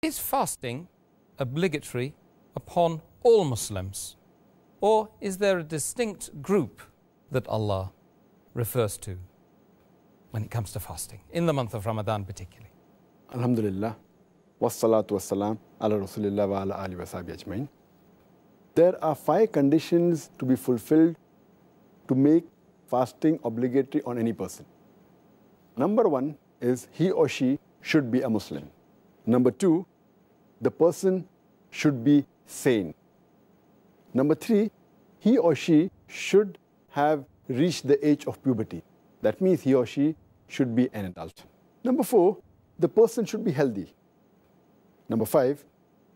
Is fasting obligatory upon all Muslims, or is there a distinct group that Allah refers to when it comes to fasting, in the month of Ramadan particularly? Alhumdulillah, Salaatu, Salaam, Rasoolillah wa Aalihi wa Ajma'een. There are 5 conditions to be fulfilled to make fasting obligatory on any person. Number 1 is he or she should be a Muslim. Number 2, the person should be sane. Number 3, he or she should have reached the age of puberty. That means he or she should be an adult. Number 4, the person should be healthy. Number 5,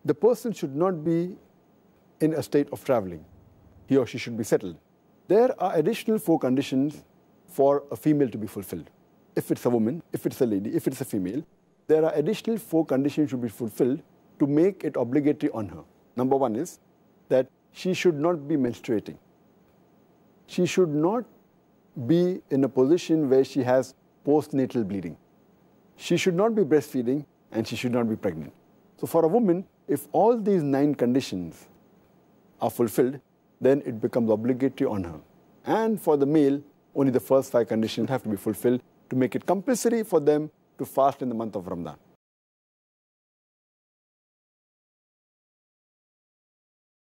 the person should not be in a state of traveling. He or she should be settled. There are additional 4 conditions for a female to be fulfilled. If it's a woman, if it's a lady, if it's a female, there are additional 4 conditions to be fulfilled to make it obligatory on her. Number 1 is that she should not be menstruating. She should not be in a position where she has post-natal bleeding. She should not be breastfeeding, and she should not be pregnant. So for a woman, if all these 9 conditions are fulfilled, then it becomes obligatory on her. And for the male, only the first 5 conditions have to be fulfilled to make it compulsory for them to fast in the month of Ramadan.